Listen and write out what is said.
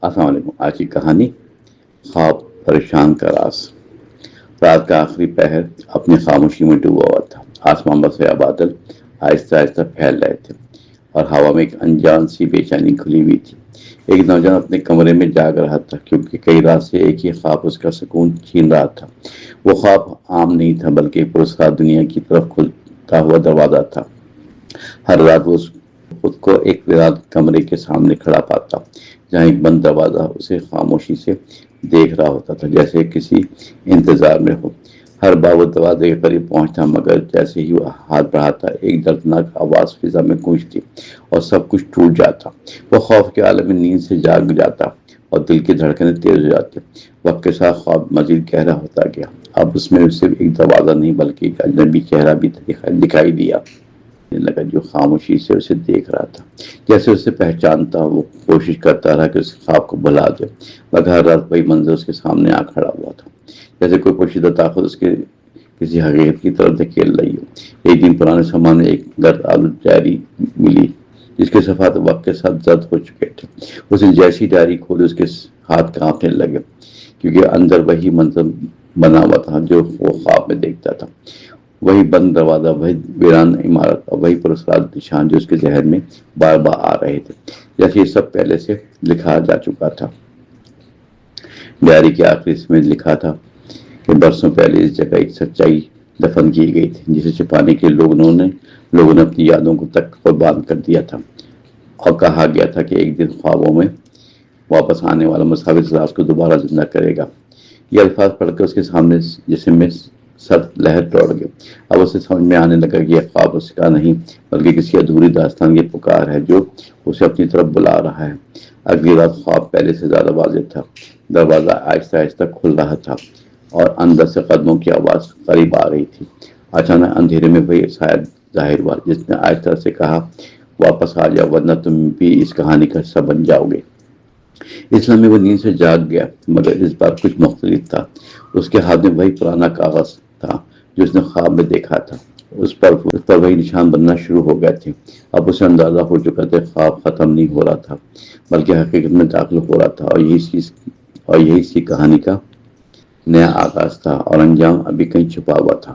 السلام علیکم۔ آج کی کہانی خواب پریشان کا راز۔ رات کا آخری پہر اپنی خاموشی میں ڈوبا ہوا تھا۔ آسمان پر سے بادل آہستہ آہستہ پھیل رہے تھے اور ہوا میں ایک انجان سی بے چینی کھلی ہوئی تھی۔ ایک نوجوان اپنے کمرے میں جاگ رہا تھا کیونکہ کئی رات سے ایک ہی خواب اس کا سکون چھین رہا تھا۔ وہ خواب عام نہیں تھا بلکہ ایک پرسرار دنیا کی طرف کھلتا ہوا دروازہ تھا۔ ہر رات وہ خود کو ایک ویران کمرے کے سامنے کھڑا پاتا جہاں ایک بند دروازہ اسے خاموشی سے دیکھ رہا ہوتا تھا، جیسے کسی انتظار میں ہو۔ ہر بار وہ دروازے کے قریب پہنچتا مگر جیسے ہی وہ ہاتھ بڑھاتا ایک دردناک آواز فضا میں گونجتی اور سب کچھ ٹوٹ جاتا۔ وہ خوف کے عالم میں نیند سے جاگ جاتا اور دل کی دھڑکنیں تیز ہو جاتی۔ وقت کے ساتھ خواب مزید گہرا ہوتا گیا۔ اب اس میں صرف ایک دروازہ نہیں بلکہ ایک اجنبی چہرہ بھی دکھائی دیا لگا جو خاموشی سے اسے دیکھ رہا تھا، جیسے اسے پہچانتا۔ وہ کوشش کرتا رہا کہ اس خواب کو بھلا دے مگر ہر رات وہی منظر اس کے سامنے آ کھڑا ہوا تھا، جیسے کوئی پوشیدہ طاقت اس کے کسی حقیقت کی طرف دھکیل رہی ہو۔ ایک دن پرانے سامان میں ایک گرد آلود ڈائری ملی جس کے صفحات وقت کے ساتھ زرد ہو چکے تھے۔ اس نے جیسی ڈائری کھولی اس کے ہاتھ کانپنے لگے کیونکہ اندر وہی منظر بنا ہوا تھا جو وہ خواب میں دیکھتا تھا۔ وہی بند دروازہ، وہی ویران عمارت اور وہی پرسرار نشان جو اس کے ذہن میں بار بار آ رہے تھے، جیسے یہ سب پہلے سے لکھا جا چکا تھا۔ ڈائری کے آخری حصے میں لکھا تھا کہ برسوں پہلے اس جگہ ایک سچائی دفن کی گئی تھی جسے چھپانے کے لوگوں نے اپنی یادوں کو تک قربان کر دیا تھا، اور کہا گیا تھا کہ ایک دن خوابوں میں واپس آنے والا مسافر لاش کو دوبارہ زندہ کرے گا۔ یہ الفاظ پڑھ کر اس کے سامنے جسم میں سر لہر دوڑ گئے۔ اب اسے سمجھ میں آنے لگا کہ یہ خواب اس کا نہیں بلکہ کسی ادھوری داستان کی پکار ہے جو اسے اپنی طرف بلا رہا ہے۔ اگلی رات خواب پہلے سے زیادہ واضح تھا۔ دروازہ آہستہ آہستہ کھل رہا تھا اور اندر سے قدموں کی آواز قریب آ رہی تھی۔ اچانک اندھیرے میں وہی سایہ ظاہر ہوا جس نے آہستہ سے کہا، واپس آ جاؤ ورنہ تم بھی اس کہانی کا حصہ بن جاؤ گے۔ اس لمحے وہ نیند سے جاگ گیا مگر اس بار کچھ مختلف تھا۔ اس کے ہاتھ میں وہی پرانا کاغذ تھا جو اس نے خواب میں دیکھا تھا۔ اس پر وہی نشان بننا شروع ہو گئے تھے۔ اب اسے اندازہ ہو چکا تھا خواب ختم نہیں ہو رہا تھا بلکہ حقیقت میں داخل ہو رہا تھا، اور یہی سی کہانی کا نیا آغاز تھا اور انجام ابھی کہیں چھپا ہوا تھا۔